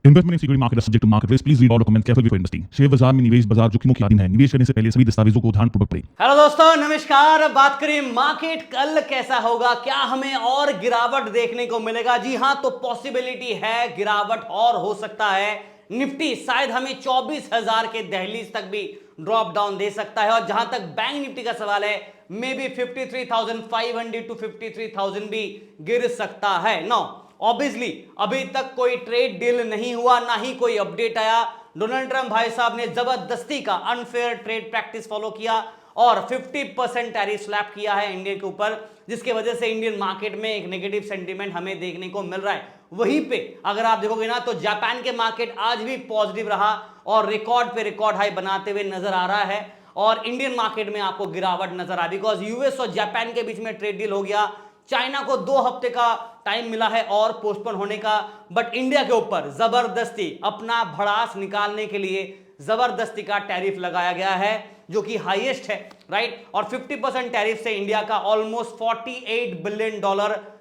Investment in security market subject to market risk, please read all documents carefully before investing. Share बाजार में निवेश बाजार जोखिमों की अधीन है। निवेश करने से पहले सभी दस्तावेजों को ध्यानपूर्वक पढ़ें। हेलो दोस्तों, नमस्कार। बात करें मार्केट कल कैसा होगा, क्या हमें और गिरावट देखने को मिलेगा? जी हां, तो पॉसिबिलिटी है गिरावट और हो सकता है। निफ्टी शायद हमें 24,000 के दहलीज तक भी ड्रॉप डाउन दे सकता है। और जहां तक बैंक निफ्टी का सवाल है, मे बी 53,500 टू 53,000 भी गिर सकता है। नो ऑब्वियसली अभी तक कोई ट्रेड डील नहीं हुआ, ना ही कोई अपडेट आया। डोनाल्ड ट्रंप भाई साहब ने जबरदस्ती का अनफेयर ट्रेड प्रैक्टिस फॉलो किया और 50% टैरिफ स्लैप किया है इंडिया के ऊपर, जिसके वजह से इंडियन मार्केट में एक नेगेटिव सेंटीमेंट हमें देखने को मिल रहा है। वहीं पे अगर आप देखोगे ना, तो जापान के मार्केट आज भी पॉजिटिव रहा और रिकॉर्ड पे रिकॉर्ड हाई बनाते हुए नजर आ रहा है। और इंडियन मार्केट में आपको गिरावट नजर आ, बिकॉज यूएस और जापान के बीच में ट्रेड डील हो गया। चाइना को 2 हफ्ते का टाइम मिला है और पोस्टपोन होने का, बट इंडिया के ऊपर जबरदस्ती अपना भड़ास निकालने के लिए जबरदस्ती का टैरिफ लगाया गया है, जो कि हाईएस्ट है, राइट। और 50% टैरिफ से इंडिया का ऑलमोस्ट $48 बिलियन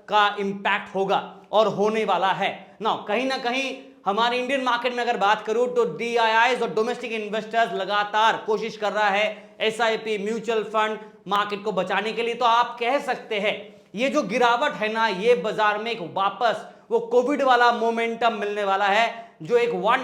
का इंपैक्ट होगा और होने वाला है ना। कहीं ना कहीं हमारे इंडियन मार्केट में अगर बात करूं, तो डीआईआईज और डोमेस्टिक इन्वेस्टर्स लगातार कोशिश कर रहा है एसआईपी म्यूचुअल फंड मार्केट को बचाने के लिए। तो आप कह सकते हैं ये जो गिरावट है ना, ये बाजार में एक वापस वो कोविड वाला मोमेंटम मिलने वाला है, जो एक वन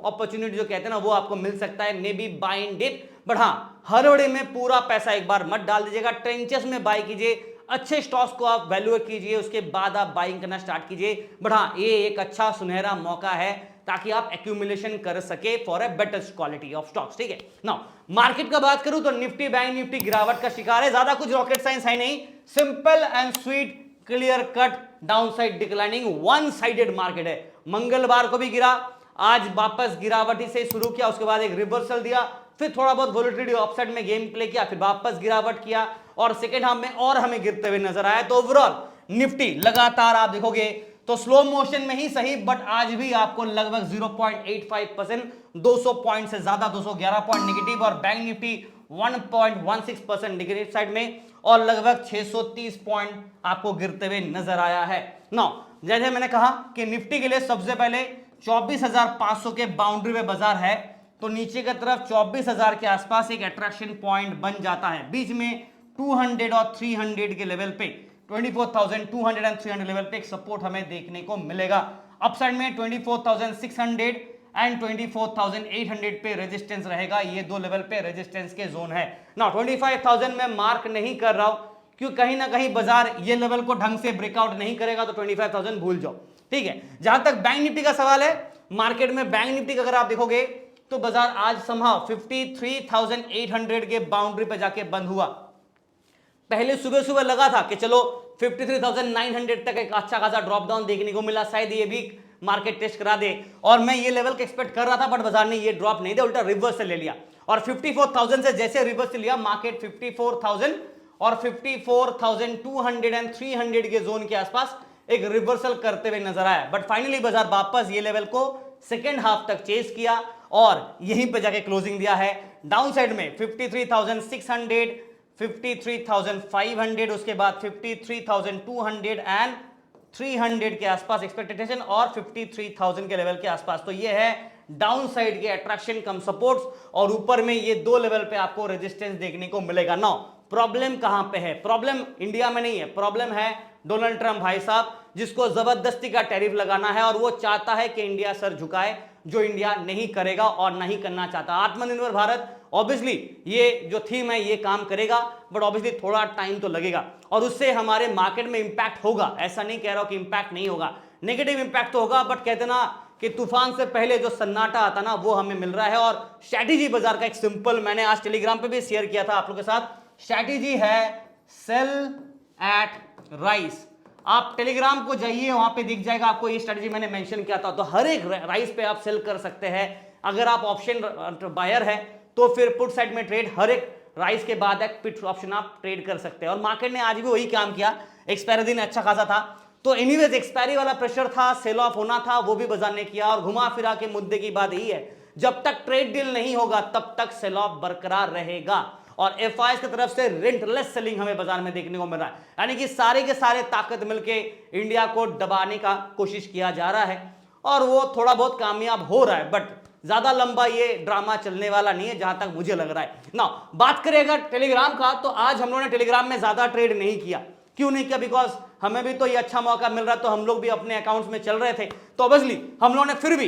अपॉर्चुनिटी जो कहते हैं ना, वो आपको मिल सकता है, maybe buy in dip. But हाँ, हड़बड़ी में पूरा पैसा एक बार मत डाल दीजिएगा, ट्रेंचेस में बाय कीजिए, अच्छे स्टॉक्स को आप वैल्यूएट कीजिए, उसके बाद आप बाइंग करना स्टार्ट कीजिए। बट हाँ, ये एक अच्छा सुनहरा मौका है ताकि आप एक्यूमुलेशन कर सके for a better quality of stocks, ठीक है ना। मार्केट का बात करूं तो निफ्टी बैंक निफ्टी गिरावट का शिकार है। ज्यादा कुछ रॉकेट साइंस है नहीं, simple and sweet clear cut downside declining one sided market है। मंगलवार को भी गिरा, आज वापस गिरावटी से शुरू किया, उसके बाद एक रिवर्सल दिया, फिर थोड़ा बहुत वोलेटिलिटी अपसाइड में गेम प्ले किया, फिर वापस गिरावट किया और सेकेंड हाफ में और हमें गिरते हुए नजर आया। तो ओवरऑल निफ्टी लगातार आप देखोगे तो स्लो मोशन में ही सही, बट आज भी आपको लगभग 0.85%, 200 पॉइंट से ज्यादा, 211 पॉइंट नेगेटिव, और बैंक निफ्टी 1.16% नेगेटिव साइड में और लगभग 630 पॉइंट आपको गिरते हुए नजर आया है। नौ, जैसे मैंने कहा कि निफ्टी के लिए सबसे पहले 24,500 के बाउंड्री में बाजार है, तो नीचे की तरफ 24,000 के आसपास एक अट्रैक्शन पॉइंट बन जाता है। बीच में 200 और 300 के लेवल पे 24,200 एंड 300 लेवल पे एक सपोर्ट हमें देखने को मिलेगा। अपसाइड में 24,600 एंड 24,800 पे रेजिस्टेंस रहेगा। ये दो लेवल पे रेजिस्टेंस के जोन है ना। 25,000 में मार्क नहीं कर रहा हूं, क्यों, कहीं ना कहीं बाजार ये लेवल को ढंग से ब्रेकआउट नहीं करेगा, तो 25,000 भूल जाओ, ठीक है। जहां तक बैंक निफ्टी का सवाल है, मार्केट में बैंक निफ्टी का अगर आप देखोगे तो बाजार आज संभव 53,800 के बाउंड्री पे जाके बंद हुआ। पहले सुबह सुबह लगा था कि चलो 53,900 तक एक अच्छा खासा ड्रॉप डाउन देखने को मिला, शायद ये भी मार्केट टेस्ट करा दे, और मैं ये लेवल का एक्सपेक्ट कर रहा था, बट बाजार ने ये ड्रॉप नहीं दिया, उल्टा रिवर्स से ले लिया। और 54,000 से जैसे रिवर्स से लिया, मार्केट 54,000 और 54,200 एंड 300 के जोन के आसपास एक रिवर्सल करते हुए नजर आया। बट फाइनली बाजार वापस ये लेवल को सेकेंड हाफ तक चेस किया और यहीं पे जाके क्लोजिंग दिया है। डाउन साइड में 53,600, 53,500, उसके बाद 53,200 एंड 300 के आसपास एक्सपेक्टेशन और 53,000 के लेवल के आसपास। तो ये है डाउन साइड के अट्रैक्शन कम सपोर्ट्स, और ऊपर में ये दो लेवल पे आपको रेजिस्टेंस देखने को मिलेगा। नाउ प्रॉब्लम कहां पे है? प्रॉब्लम इंडिया में नहीं है, प्रॉब्लम है डोनाल्ड ट्रंप भाई साहब, जिसको जबरदस्ती का टैरिफ लगाना है और वो चाहता है कि इंडिया सर झुकाए, जो इंडिया नहीं करेगा और नहीं करना चाहता। आत्मनिर्भर भारत ऑब्वियसली ये जो थीम है ये काम करेगा, बट ऑब्वियसली थोड़ा टाइम तो लगेगा और उससे हमारे मार्केट में इंपैक्ट होगा। ऐसा नहीं कह रहा हूं कि इंपैक्ट नहीं होगा, नेगेटिव इंपैक्ट तो होगा, बट कहते ना कि तूफान से पहले जो सन्नाटा आता ना, वो हमें मिल रहा है। और स्ट्रैटेजी बाजार का एक सिंपल, मैंने आज टेलीग्राम पे भी शेयर किया था आप लोगों के साथ, स्ट्रैटेजी है सेल एट राइस। आप टेलीग्राम को जाइए, वहां पे दिख जाएगा आपको ये स्ट्रैटेजी मैंने मेंशन किया था। तो हर एक राइस पे आप सेल कर सकते हैं। अगर आप ऑप्शन बायर है तो फिर पुट साइड में ट्रेड, हर एक राइस के बाद एक पिट ऑप्शन आप ट्रेड कर सकते हैं। और मार्केट ने आज भी वही काम किया, एक्सपायरी दिन अच्छा खासा था, तो एनीवेज एक्सपायरी वाला प्रेशर था, सेल ऑफ होना था, वो भी बाजार ने किया। और घुमा फिरा के मुद्दे की बात यही है, जब तक ट्रेड डील नहीं होगा तब तक सेल ऑफ बरकरार रहेगा। और एफआईएस की तरफ से रेंटलेस सेलिंग हमें बाजार में देखने को मिल रहा है, यानी कि सारे के सारे ताकत मिलके इंडिया को दबाने का कोशिश किया जा रहा है। और वो थोड़ा बहुत कामयाब हो रहा है, बट ज्यादा लंबा ये ड्रामा चलने वाला नहीं है जहां तक मुझे लग रहा है ना। बात करें अगर टेलीग्राम का, तो आज हम लोगों ने टेलीग्राम में ज्यादा ट्रेड नहीं किया। क्यों नहीं किया? बिकॉज हमें भी तो ये अच्छा मौका मिल रहा है, तो हम लोग भी अपने अकाउंट्स में चल रहे थे, तो ऑब्वियसली हम लोगों ने फिर भी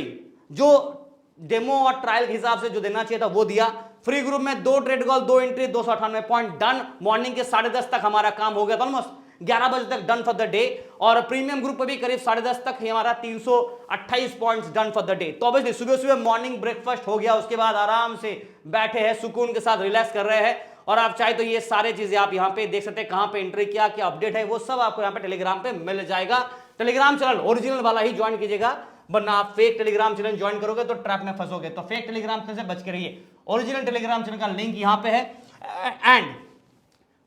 जो डेमो और ट्रायल के हिसाब से जो देना चाहिए था वो दिया। फ्री ग्रुप में 2 trade call, 2 entry, 298 point done. Morning के 10:30 तक हमारा काम हो गया था, ऑलमोस्ट 11 बजे तक डन फॉर द डे। और प्रीमियम ग्रुप पे भी करीब 10:30 तक ही हमारा 328 points done for the day. तो ऑब्वियसली सुबह सुबह मॉर्निंग ब्रेकफास्ट हो गया, उसके बाद आराम से बैठे हैं, सुकून के साथ रिलैक्स कर रहे हैं। और आप चाहे तो ये सारे चीजें आप यहाँ पे देख सकते हैं, कहां पे एंट्री किया, क्या अपडेट है, वो सब आपको यहाँ पे टेलीग्राम पे मिल जाएगा। टेलीग्राम चैनल ओरिजिनल वाला ही ज्वाइन कीजिएगा, वरना आप फेक टेलीग्राम चैनल ज्वाइन करोगे तो ट्रैप में फंसोगे। तो फेक टेलीग्राम चैनल से बच के रहिए। ओरिजिनल टेलीग्राम चैनल का लिंक यहाँ पे है। And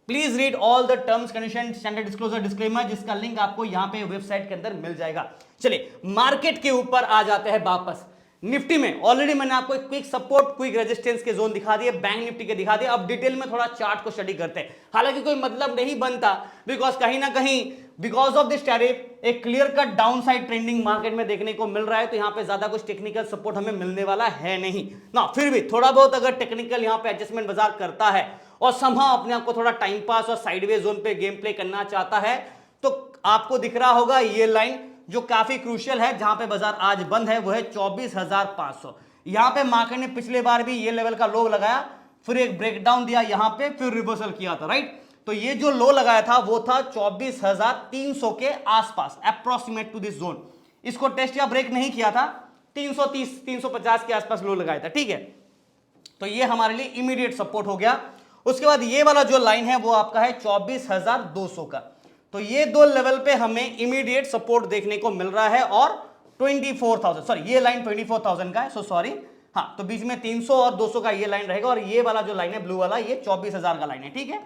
please read all the terms condition standard disclosure disclaimer, जिसका लिंक आपको यहाँ पे वेबसाइट के अंदर मिल जाएगा। चलिए मार्केट के ऊपर आ जाते हैं वापस। निफ्टी में ऑलरेडी मैंने आपको एक क्विक सपोर्ट, क्विक रेजिस्टेंस के जोन दिखा दिए, बैंक निफ्टी के दिखा दिए। अब डिटेल में थोड़ा चार्ट को स्टडी करते हैं। हालांकि कोई मतलब नहीं बनता, बिकॉज कहीं ना कहीं बिकॉज ऑफ दिस टैरिफ एक clear cut down side trending market में देखने को मिल रहा है, तो यहां पे ज्यादा कुछ टेक्निकल सपोर्ट हमें मिलने वाला है नहीं ना। फिर भी थोड़ा बहुत अगर टेक्निकल यहां पे एडजस्टमेंट बाजार करता है और समहाउ अपने आप को थोड़ा टाइम पास और साइडवेज जोन पे गेम प्ले करना चाहता है, तो आपको दिख रहा होगा ये लाइन जो काफी क्रूशियल है, जहां पे बाजार आज बंद है, वो है 24,500। यहां पे मार्केट ने पिछले बार भी ये लेवल का लो लगाया, फिर एक ब्रेकडाउन दिया यहां पे, फिर रिवर्सल किया था, राइट। तो ये जो लो लगाया था वो था 24,300 के आसपास, अप्रोक्सीमेट टू दिस जोन। इसको टेस्ट या ब्रेक नहीं किया था, 330 350 के आसपास लो लगाया था, ठीक है। तो ये हमारे लिए इमीडिएट सपोर्ट हो गया। उसके बाद ये वाला जो लाइन है वो आपका है 24,200 का। तो ये दो लेवल पे हमें इमीडिएट सपोर्ट देखने को मिल रहा है। और 24,000, सॉरी ये लाइन 24,000 का है, सो सॉरी, हाँ, तो बीच में 300 और 200 का ये लाइन रहेगा, और ये वाला जो लाइन है ब्लू वाला, ये 24,000 का लाइन है, ठीक है।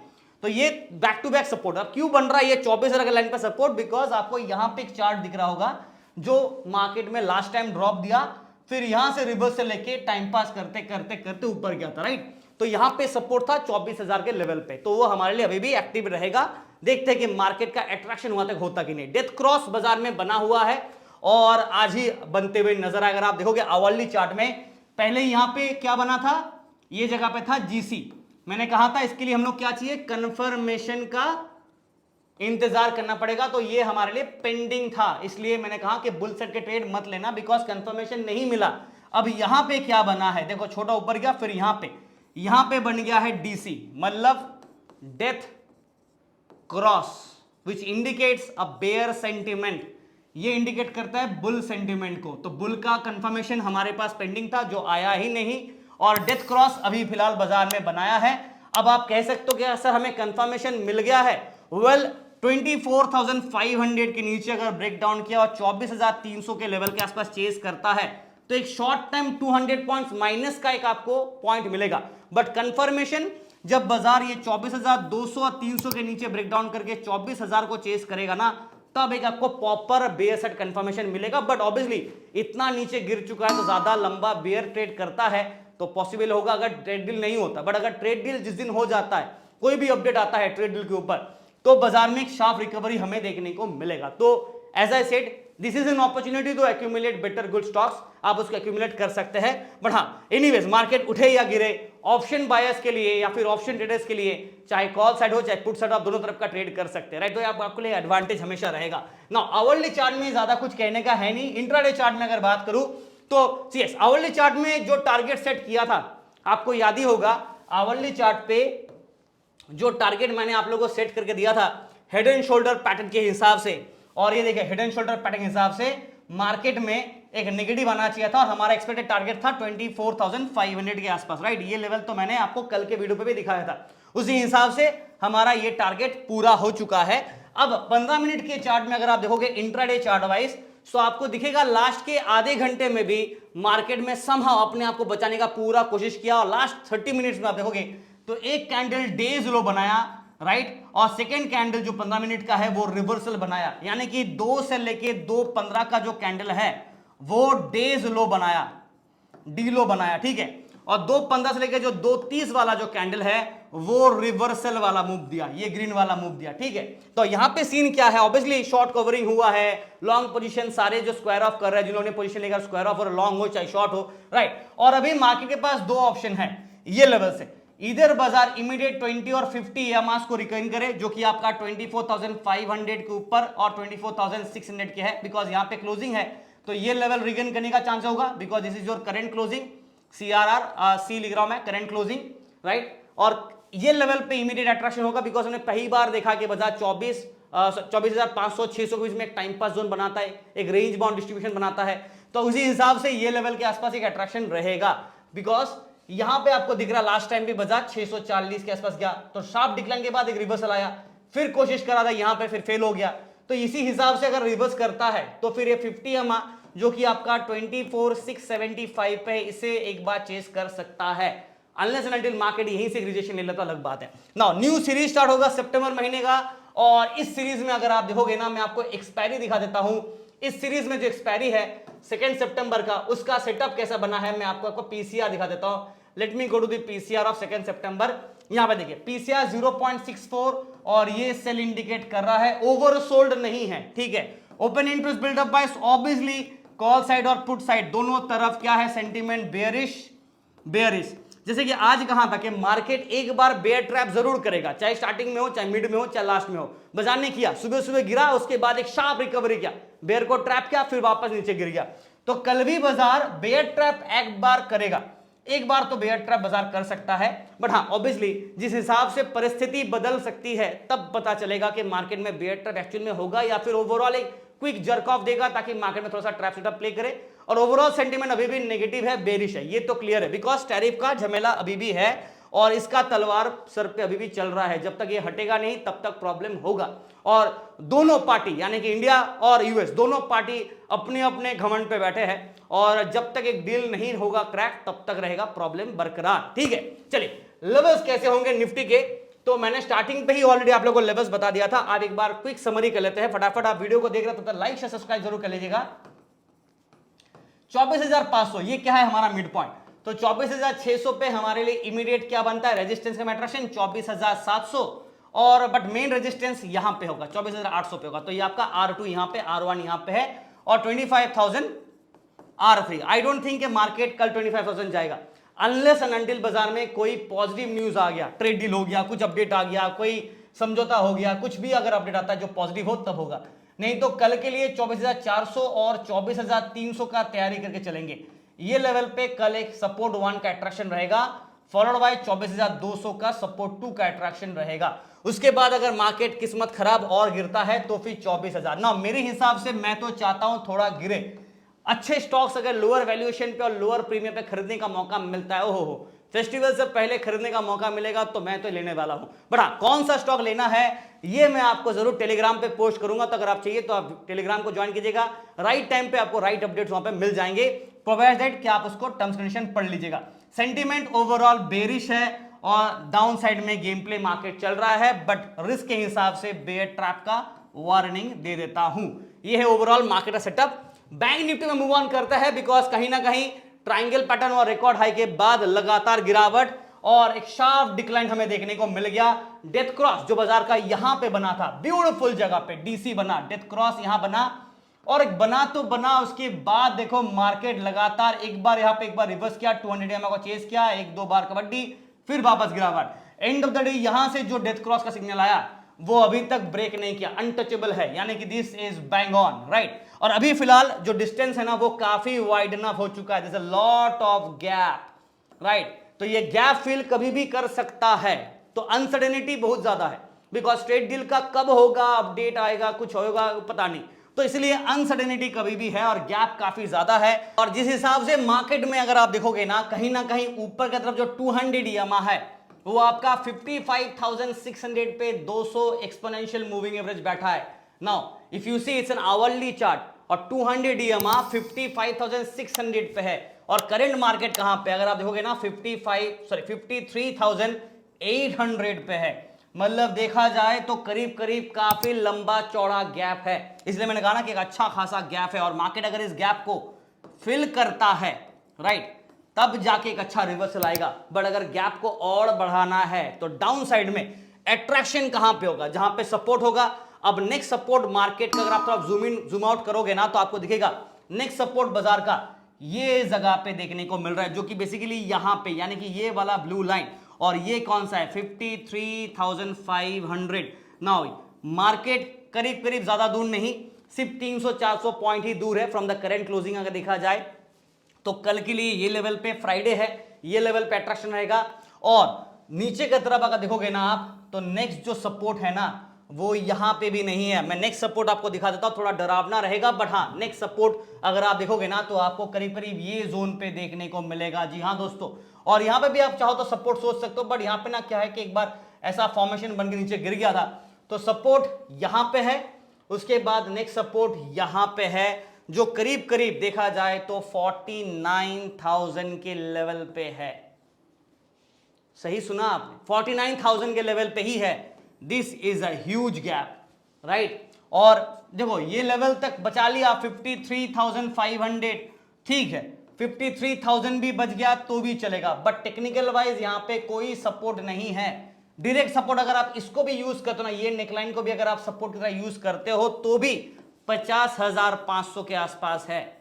तो ये बैक टू बैक सपोर्ट। अब क्यों बन रहा है ये 24,000 का लाइन पर सपोर्ट? बिकॉज आपको यहां पे एक चार्ट दिख रहा होगा जो मार्केट में लास्ट टाइम ड्रॉप दिया, फिर यहां से रिवर्स से लेके टाइम पास करते करते करते ऊपर गया था, राइट। तो यहां पे सपोर्ट था 24,000 के लेवल पे, तो वो हमारे लिए अभी भी एक्टिव रहेगा। देखते हैं कि मार्केट का अट्रैक्शन वहां तक होता कि नहीं। डेथ क्रॉस बाजार में बना हुआ है और आज ही बनते हुए नजर आएगा। अगर आप देखोगे आवरली चार्ट में, पहले यहां पे क्या बना था, ये जगह पे था जीसी। मैंने कहा था इसके लिए हम लोग क्या चाहिए, कंफर्मेशन का इंतजार करना पड़ेगा, तो ये हमारे लिए पेंडिंग था। इसलिए मैंने कहा कि बुल सेट के ट्रेड मत लेना, बिकॉज कंफर्मेशन नहीं मिला। अब यहां पे क्या बना है, देखो छोटा ऊपर गया, फिर यहां पे बन गया है डीसी, मतलब death cross, which indicates a bear sentiment. ये इंडिकेट करता है बुल सेंटिमेंट को। तो बुल का कंफर्मेशन हमारे पास पेंडिंग था, जो आया ही नहीं, और डेथ क्रॉस अभी फिलहाल बाजार में बनाया है। अब आप कह सकते हो कि सर हमें कंफर्मेशन मिल गया है। वेल 24,500 के नीचे अगर ब्रेक डाउन किया और 24,300 के लेवल के आसपास चेस करता है, तो एक शॉर्ट टाइम 200 पॉइंट्स माइनस का एक आपको पॉइंट मिलेगा। बट कंफर्मेशन जब बाजार ये 24,200 और 300 के नीचे ब्रेकडाउन करके 24,000 को चेस करेगा ना, तब एक आपको प्रॉपर बेयर सेट कंफर्मेशन मिलेगा। बट ऑब्वियसली इतना नीचे गिर चुका है तो ज्यादा लंबा बेयर ट्रेड करता है तो पॉसिबल होगा अगर ट्रेड डील नहीं होता। बट अगर ट्रेड डील जिस दिन हो जाता है, कोई भी अपडेट आता है ट्रेड डील के ऊपर, तो बाजार में एक शार्प रिकवरी हमें देखने को मिलेगा। तो as I said, this is an opportunity to accumulate better good stocks. आप उसको एक्यूमुलेट कर सकते हैं। बट हाँ, एनीवेज मार्केट उठे या गिरे, ऑप्शन बायर्स के लिए या फिर ऑप्शन ट्रेडर्स के लिए, चाहे कॉल साइड हो चाहे पुट साइड, आप दोनों तरफ का ट्रेड कर सकते हैं, राइट। तो आपके लिए एडवांटेज हमेशा रहेगा ना। आवरली चार्ट में ज्यादा कुछ कहने का है नहीं। इंट्राडे चार्ट में अगर बात करूं तो यस, आवरली चार्ट में जो टारगेट सेट किया था, आपको याद ही होगा, आवरली चार्ट पे जो टारगेट मैंने आप लोगों को सेट करके दिया था हेड एंड शोल्डर पैटर्न के हिसाब से, और ये देखिए हेड एंड शोल्डर पैटर्न के हिसाब से मार्केट में एक नेगेटिव आना चाहिए था, और हमारा एक्सपेक्टेड टारगेट था 24,500 के आसपास, राइट। ये लेवल तो मैंने आपको कल के वीडियो पे भी दिखाया था। उसी हिसाब से हमारा ये टारगेट पूरा हो चुका है। अब 15 मिनट के चार्ट में अगर आप देखोगे इंट्राडे चार्ट वाइज, तो आपको दिखेगा लास्ट के आधे घंटे में भी मार्केट में समहाउ अपने आप को बचाने का पूरा कोशिश किया, और लास्ट 30 मिनट्स में आप देखोगे तो एक कैंडल डेज लो बनाया, राइट, और सेकेंड कैंडल जो 15 मिनट का है वो रिवर्सल बनाया, यानी कि 2 से लेके 2:15 का जो कैंडल है वो डेज लो बनाया, डी लो बनाया, ठीक है। और 2.15 से लेकर जो 2.30 वाला जो कैंडल है वो रिवर्सल वाला मूव दिया, ये ग्रीन वाला मूव दिया, ठीक है। तो यहां पे सीन क्या है, ऑब्वियसली शॉर्ट कवरिंग हुआ है, लॉन्ग पोजीशन सारे जो स्क्वायर ऑफ कर रहे हैं, जिन्होंने पोजीशन लेकर स्क्वायर ऑफ और लॉन्ग हो चाहे शॉर्ट हो, राइट। और अभी मार्केट के पास दो ऑप्शन है ये लेवल से, इधर बाजार इमीडिएट 20 और 50 EMAs को रिकॉइन करे, जो कि आपका 24,500 के ऊपर और 24,600 के है, बिकॉज यहां पे क्लोजिंग है, तो ये लेवल रिकॉइन करने का चांस होगा, because this is your current closing, CRR सी लिख रहा हूं मैं, करंट क्लोजिंग, राइट। और ये लेवल पे इमीडिएट अट्रैक्शन होगा, बिकॉज हमने पहली बार देखा कि बाजार 24,500 600 के बीच में एक टाइम पास जोन बनाता है, एक रेंज बाउंड डिस्ट्रीब्यूशन बनाता है, तो उसी हिसाब से ये लेवल के आसपास एक अट्रैक्शन रहेगा, बिकॉज यहां पे आपको दिख रहा लास्ट टाइम भी बाजार 640 के आसपास गया, तो शार्प डिक्लाइन के बाद एक रिवर्सल आया, फिर कोशिश करा था यहां पे, फिर फेल हो गया, तो इसी हिसाब से अगर रिवर्स करता है तो फिर ये 50 EMA जो कि आपका 24,675 पे, इसे एक बार चेस कर सकता है, अनलेस एंड अनटिल मार्केट यहीं से रिजेक्शन ले लेता, अलग बात है। नाउ न्यू सीरीज स्टार्ट होगा सितंबर महीने का, और इस सीरीज में अगर आप देखोगे ना, मैं आपको एक्सपायरी दिखा देता हूं, इस सीरीज में जो एक्सपायरी है 2 सितंबर का, उसका सेटअप कैसा बना है मैं आपको पीसीआर दिखा देता हूं। Let me go to the PCR of 2 सितंबर। यहां पे देखिए पीसीआर 0.64 और ये सेल इंडिकेट कर रहा है, ओवरसोल्ड नहीं है, ठीक है। Open interest buildup by, obviously call side और पुट साइड दोनों तरफ क्या है, सेंटीमेंट बेयरिश। जैसे कि आज कहां था कि मार्केट एक बार बेयर ट्रैप जरूर करेगा, चाहे स्टार्टिंग में हो, चाहे मिड में हो, चाहे लास्ट में हो, बाजार ने किया, सुबह सुबह गिरा, उसके बाद एक शार्प रिकवरी किया, बेयर को ट्रैप किया, फिर वापस नीचे गिर गया। तो कल भी बाजार बेयर ट्रैप एक बार करेगा, एक बार तो बेयर ट्रैप बाजार कर सकता है, बट हाँ ऑब्वियसली जिस हिसाब से परिस्थिति बदल सकती है तब पता चलेगा कि मार्केट में बेयर ट्रैप एक्चुअल में होगा या फिर ओवरऑल एक क्विक जर्क ऑफ देगा, ताकि मार्केट में थोड़ा सा ट्रैप सेटअप प्ले करे। और ओवरऑल सेंटीमेंट अभी भी नेगेटिव है, बेरिश है, ये तो क्लियर है, बिकॉज टैरिफ का झमेला अभी भी है और इसका तलवार सर पे अभी भी चल रहा है, जब तक ये हटेगा नहीं तब तक प्रॉब्लम होगा। और दोनों पार्टी यानी कि इंडिया और यूएस दोनों पार्टी अपने अपने घमंड पे बैठे हैं, और जब तक एक डील नहीं होगा क्रैक तब तक रहेगा प्रॉब्लम बरकरार, ठीक है। चलिए लेवल्स कैसे होंगे निफ्टी के, तो मैंने स्टार्टिंग पे ही ऑलरेडी आप लोगों को लेवल्स बता दिया था, आप एक बार क्विक समरी कर लेते हैं, फटाफट आप वीडियो को देख रहे हो तो लाइक शेयर सब्सक्राइब जरूर कर लीजिएगा। 24,500 ये क्या है हमारा मिड पॉइंट, तो 24,600 पे हमारे लिए इमीडिएट क्या बनता है, रेजिस्टेंस का अट्रैक्शन 24,700, और बट मेन रेजिस्टेंस यहां पे होगा 24,800 पे होगा, तो ये आपका R2 यहां पे, R1 यहां पे है, और 25,000 R3। I don't think market कल 25,000 जाएगा, अनलेस एंड अनटिल बाजार में कोई पॉजिटिव न्यूज आ गया, ट्रेड डील हो गया, कुछ अपडेट आ गया, कोई समझौता हो गया, कुछ भी अगर अपडेट आता है जो पॉजिटिव हो तब होगा, नहीं तो कल के लिए 24,400 और 24,300 का तैयारी करके चलेंगे। ये लेवल पे कल एक सपोर्ट 1 का अट्रैक्शन रहेगा, फॉलोड बाय 24,200 का सपोर्ट 2 का अट्रैक्शन रहेगा। उसके बाद अगर मार्केट किस्मत खराब और गिरता है तो फिर 24,000। ना मेरे हिसाब से मैं तो चाहता हूं थोड़ा गिरे, अच्छे स्टॉक्स अगर लोअर वैल्यूएशन पे और लोअर प्रीमियम पे खरीदने का मौका मिलता है, ओहो फेस्टिवल से पहले खरीदने का मौका मिलेगा तो मैं तो लेने वाला हूं। बट हाँ कौन सा स्टॉक लेना है ये मैं आपको जरूर टेलीग्राम पे पोस्ट करूंगा, तो अगर आप चाहिए तो आप टेलीग्राम को ज्वाइन कीजिएगा, राइट टाइम पे आपको राइट अपडेट्स वहां पे मिल जाएंगे, प्रोवाइड दैट कि आप उसको टर्म्स कंडीशन पढ़ लीजिएगा। सेंटीमेंट ओवरऑल बेरिश है और डाउन साइड में गेम प्ले मार्केट चल रहा है, बट रिस्क के हिसाब से बेयर ट्रैप का वार्निंग दे देता हूं। यह है ओवरऑल मार्केट का सेटअप। बैंक निफ्टी में मूव ऑन करता है, बिकॉज कहीं ना कहीं ट्रायंगल पैटर्न और रिकॉर्ड हाई के बाद लगातार गिरावट और एक शार्प डिक्लाइन हमें देखने को मिल गया। डेथ क्रॉस जो बाजार का यहां पे बना था, ब्यूटीफुल जगह पे डीसी बना, डेथ क्रॉस यहां बना और एक बना तो बना, उसके बाद देखो मार्केट लगातार एक बार यहां पे एक बार रिवर्स किया, 200 EMA को चेस किया, एक दो बार कबड्डी, फिर वापस गिरावट। एंड ऑफ द डे यहां से जो डेथ क्रॉस का सिग्नल आया वो अभी तक ब्रेक नहीं किया, अनटचेबल है, यानी कि this is bang on, right. और अभी फिलहाल जो डिस्टेंस है ना वो काफी वाइड इनफ हो चुका है, there is a lot of gap, right. तो ये गैप फिल कभी भी कर सकता है, तो अनसर्टेनिटी बहुत ज्यादा है, बिकॉज ट्रेड डील का कब होगा, अपडेट आएगा, कुछ होगा पता नहीं, तो इसलिए अनसर्टेनिटी कभी भी है और गैप काफी ज्यादा है। और जिस हिसाब से मार्केट में अगर आप देखोगे ना कहीं ऊपर की तरफ जो 200 EMA है वो आपका 55,600 पे 200 एक्सपोनेंशियल मूविंग एवरेज बैठा है। Now if you see it's an hourly chart और 200 EMA 55,600 पे है, और करंट मार्केट कहां पे अगर आप देखोगे ना 53,800 पे है, मतलब देखा जाए तो करीब करीब काफी लंबा चौड़ा गैप है। इसलिए मैंने कहा ना कि एक अच्छा खासा गैप है, और मार्केट अगर इस गैप को फिल करता है, राइट, तब जाके एक अच्छा रिवर्सल आएगा। बट अगर गैप को और बढ़ाना है तो डाउन साइड में अट्रैक्शन कहां पे होगा, जहां पे सपोर्ट होगा। अब नेक्स्ट सपोर्ट मार्केट का अगर आप थोड़ा जूम इन जूम आउट करोगे ना तो आपको दिखेगा नेक्स्ट सपोर्ट बाजार का ये जगह पे देखने को मिल रहा है, जो कि बेसिकली यहां पे, यानी कि ये वाला ब्लू लाइन, और ये कौन सा है 53,500। नाउ मार्केट करीब करीब ज्यादा दूर नहीं, सिर्फ 300-400 पॉइंट ही दूर है फ्रॉम द करेंट क्लोजिंग। अगर देखा जाए तो कल के लिए ये लेवल पे फ्राइडे है, ये लेवल पे अट्रैक्शन रहेगा। और नीचे की तरफ अगर देखोगे ना आप तो नेक्स्ट जो सपोर्ट है ना वो यहां पे भी नहीं है। मैं नेक्स्ट सपोर्ट आपको दिखा देता हूं, थोड़ा डरावना रहेगा, बट हाँ नेक्स्ट सपोर्ट अगर आप देखोगे ना तो आपको करीब करीब ये जोन पे देखने को मिलेगा। जी हाँ दोस्तों, और यहां पे भी आप चाहो तो सपोर्ट सोच सकते हो, बट यहां पे ना क्या है कि एक बार ऐसा फॉर्मेशन बन के नीचे गिर गया था, तो सपोर्ट यहां पे है, उसके बाद नेक्स्ट सपोर्ट यहां पे है, जो करीब करीब देखा जाए तो 49,000 के लेवल पे है। सही सुना आपने, 49,000 के लेवल पे ही है। This is a huge gap, right. और देखो ये लेवल तक बचा लिया 53,500, ठीक है, 53,000 भी बच गया तो भी चलेगा, बट टेक्निकल वाइज यहां पे कोई सपोर्ट नहीं है। डायरेक्ट सपोर्ट अगर आप इसको भी यूज करते हो ना, ये नेकलाइन को भी अगर आप सपोर्ट की तरह यूज करते हो तो भी 50,500 के आसपास है।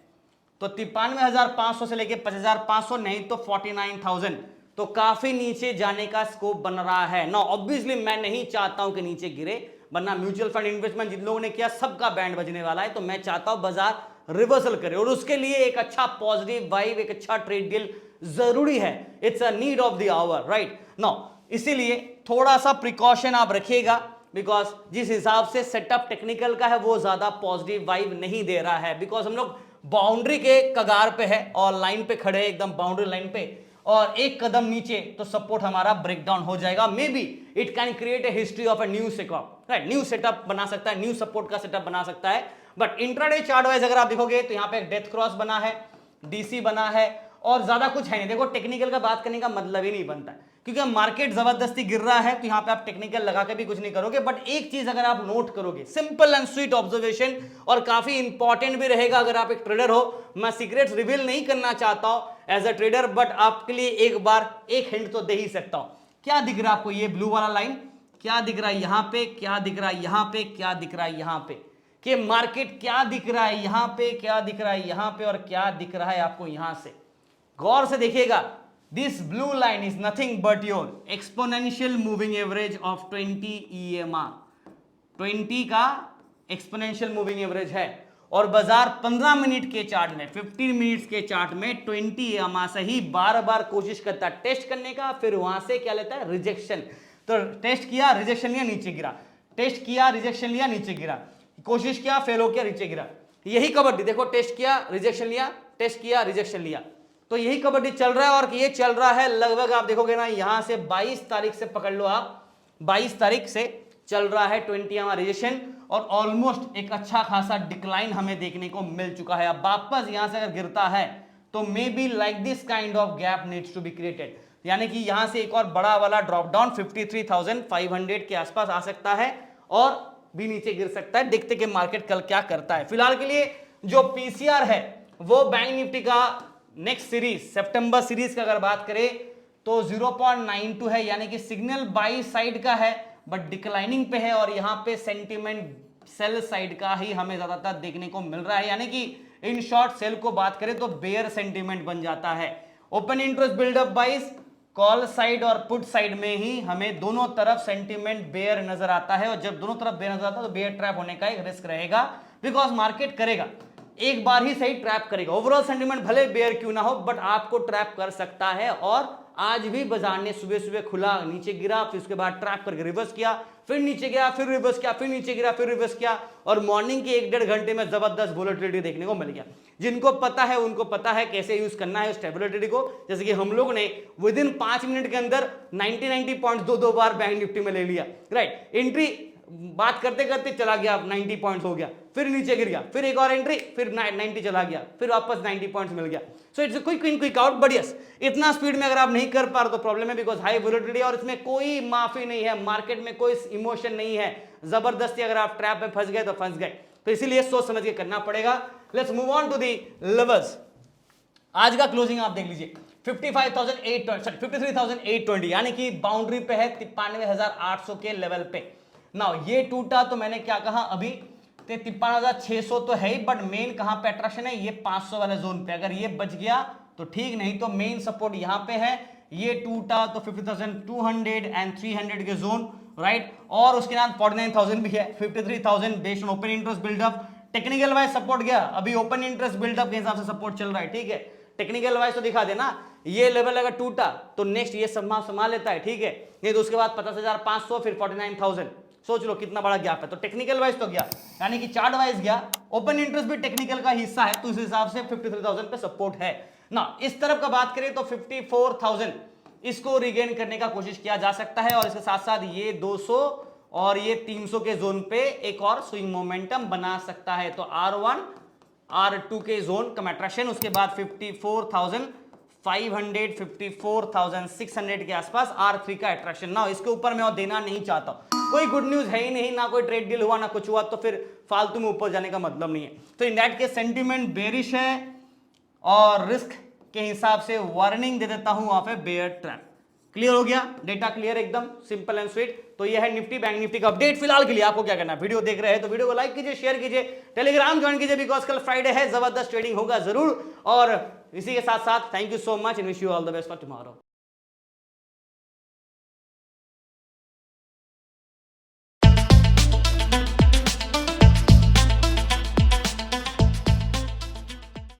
तो 53,500 से लेके 50,500 नहीं तो 49,000, तो काफी नीचे जाने का स्कोप बन रहा है ना। ऑब्वियसली मैं नहीं चाहता हूं कि नीचे गिरे, वरना म्यूचुअल फंड इन्वेस्टमेंट जिन लोगों ने किया सबका बैंड बजने वाला है। तो मैं चाहता हूं बाजार रिवर्सल करे, और उसके लिए एक अच्छा पॉजिटिव वाइब, एक अच्छा ट्रेड डील जरूरी है। It's a need of the hour, right no. इसीलिए थोड़ा सा प्रिकॉशन आप रखिएगा, बिकॉज जिस हिसाब से सेटअप टेक्निकल का है वो ज्यादा पॉजिटिव वाइब नहीं दे रहा है, बिकॉज हम लोग बाउंड्री के कगार पे है और लाइन पे खड़े हैं, एकदम बाउंड्री लाइन पे, और एक कदम नीचे तो सपोर्ट हमारा ब्रेकडाउन हो जाएगा। May be it can create a history of a new setup, right, new setup बना सकता है, न्यू सपोर्ट का सेटअप बना सकता है। बट इंट्राडे चार्ट वाइज अगर आप देखोगे तो यहाँ पे एक डेथ क्रॉस बना है, डीसी बना है, और ज्यादा कुछ है नहीं। देखो टेक्निकल का बात करने का मतलब ही नहीं बनता, क्योंकि मार्केट जबरदस्ती गिर रहा है तो यहाँ पे आप टेक्निकल लगा के भी कुछ नहीं करोगे। बट एक चीज अगर आप नोट करोगे, सिंपल एंड स्वीट ऑब्जर्वेशन, और काफी इंपॉर्टेंट भी रहेगा अगर आप एक ट्रेडर हो। मैं सीक्रेट्स रिवील नहीं करना चाहता हूं एज अ ट्रेडर, बट आपके लिए एक बार एक हिंट तो दे ही सकता हूं। क्या दिख रहा है आपको ये ब्लू वाला लाइन, क्या दिख रहा है यहां पे, क्या दिख रहा है यहां पे, क्या दिख रहा है यहां पे, कि मार्केट क्या दिख रहा है यहां पे, क्या दिख रहा है यहां पे, और क्या दिख रहा है आपको यहां से। गौर से देखिएगा, this blue line is nothing but your exponential moving average of 20 EMR। 20 का एक्सपोनेंशियल मूविंग एवरेज है, और बाजार 15 मिनट के चार्ट में, 15 मिनट्स के चार्ट में 20 EMR से ही बार बार कोशिश करता है टेस्ट करने का, फिर वहां से क्या लेता है, रिजेक्शन। तो टेस्ट किया, रिजेक्शन लिया, नीचे गिरा, टेस्ट किया, रिजेक्शन लिया, नीचे गिरा, कोशिश किया, फेल हो गया, नीचे गिरा। यही कबड्डी देखो, टेस्ट किया, रिजेक्शन लिया, टेस्ट किया, रिजेक्शन लिया, तो यही कबड्डी चल रहा है। और ये चल रहा है लगभग आप देखोगे ना यहां से 22 तारीख से पकड़ लो आप, 22 तारीख से चल रहा है 20 EMR रिजेक्शन, और ऑलमोस्ट एक अच्छा खासा डिक्लाइन हमें देखने को मिल चुका है। अब वापस यहां से अगर गिरता है तो maybe like this kind of gap needs to be created, यानी कि यहां से एक और बड़ा वाला ड्रॉप डाउन 53,500 के आसपास आ सकता है, और भी नीचे गिर सकता है। देखते कि मार्केट कल क्या करता है। फिलहाल के लिए जो पीसीआर है वो बैंक निफ्टी का नेक्स्ट सीरीज, सितंबर सीरीज का अगर बात करें तो 0.92 है, यानी कि सिग्नल बाई साइड का है बट डिक्लाइनिंग पे है, और यहां पे सेंटीमेंट सेल साइड का ही हमें ज्यादातर देखने को मिल रहा है, यानी कि इन शॉर्ट सेल को बात करें तो बेयर सेंटीमेंट बन जाता है। ओपन इंटरेस्ट बिल्डअप बाइस कॉल साइड और पुट साइड में ही हमें दोनों तरफ सेंटीमेंट बेयर नजर आता है, और जब दोनों तरफ बेयर नजर आता है तो बेयर ट्रैप होने का एक रिस्क रहेगा, बिकॉज मार्केट करेगा एक बार ही सही ट्रैप करेगा। ओवरऑल सेंटीमेंट भले बेयर क्यों ना हो बट आपको ट्रैप कर सकता है, और आज भी बाजार ने सुबह सुबह खुला, नीचे गिरा, फिर उसके बाद ट्रैप करके रिवर्स किया, फिर नीचे गया, फिर रिवर्स किया, फिर नीचे गिरा, फिर रिवर्स किया, और मॉर्निंग के 1-1.5 घंटे में जबरदस्त वोलेटिलिटी देखने को मिल गया। जिनको पता है उनको पता है कैसे यूज करना है उस वोलेटिलिटी को, जैसे कि हम लोग ने विद इन 5 मिनट के अंदर 90 पॉइंट दो बार बैंक निफ्टी में ले लिया, राइट। एंट्री बात करते करते चला गया, 90 पॉइंट्स हो गया, फिर नीचे गिर गया, फिर एक और एंट्री, फिर 90 चला गया, फिर वापस 90 पॉइंट्स मिल गया। So it's quick in quick out, but yes इतना स्पीड में अगर आप नहीं कर पा रहे तो प्रॉब्लम है, बिकॉज हाई वोलेटिलिटी, और इसमें कोई माफी नहीं है, मार्केट में कोई इमोशन नहीं है। जबरदस्ती अगर आप ट्रैप में फंस गए तो फंस गए, तो इसीलिए सोच समझ के करना पड़ेगा। Let's move on to the levels. आज का क्लोजिंग आप देख लीजिए 53,820 यानी कि बाउंड्री पे है 93,800 के लेवल पे। नाउ ये टूटा तो मैंने क्या कहा अभी 53,600 तो है ही, बट मेन कहां पे अट्रैक्शन है, ये 500 वाले जोन पे। अगर ये बच गया तो ठीक, नहीं तो मेन सपोर्ट यहां पे है। ये टूटा तो 50,200 एंड 300 के जोन, राइट। और उसके नाम 49,000 भी है, 53,000 based on open interest buildup. Technical wise support गया, अभी ओपन इंटरेस्ट बिल्डअप के हिसाब से सपोर्ट चल रहा है, ठीक है। टेक्निकल वाइज तो दिखा देना, ये लेवल अगर टूटा तो नेक्स्ट ये संभाल लेता है, ठीक है। नहीं तो उसके बाद 50,500 फिर 49,000, सोच लो कितना बड़ा गैप है। तो टेक्निकल वाइज तो गया, यानी कि चार्ट वाइज गया। ओपन इंटरेस्ट भी टेक्निकल का हिस्सा है, तो इस हिसाब से 53,000 पे सपोर्ट है ना। इस तरफ का बात करें तो 54,000 इसको रिगेन करने का कोशिश किया जा सकता है, और इसके साथ साथ ये 200 और ये 300 के जोन पे एक और स्विंग मोमेंटम बना सकता है। तो R1 R2 के जोन का अट्रैक्शन, उसके बाद 54,500 54,600 के आसपास R3 का अट्रैक्शन। ना इसके ऊपर मैं और देना नहीं चाहता, कोई गुड न्यूज है ही नहीं, ना कोई ट्रेड डील हुआ ना कुछ हुआ, तो फिर फालतू में ऊपर जाने का मतलब नहीं है। तो इन दैट के सेंटीमेंट बेरिश है, और रिस्क के हिसाब से वार्निंग दे देता हूं वहां पे बेयर ट्रैप। क्लियर हो गया, डेटा क्लियर, एकदम सिंपल एंड स्वीट। तो ये है निफ्टी बैंक निफ्टी का अपडेट। फिलहाल के लिए आपको क्या करना है, वीडियो देख रहे हैं तो वीडियो को लाइक कीजिए, शेयर कीजिए, टेलीग्राम ज्वाइन कीजिए, बिकॉज कल फ्राइडे है, जबरदस्त ट्रेडिंग होगा जरूर। और इसी के साथ साथ thank you so much and wish you all the best for tomorrow.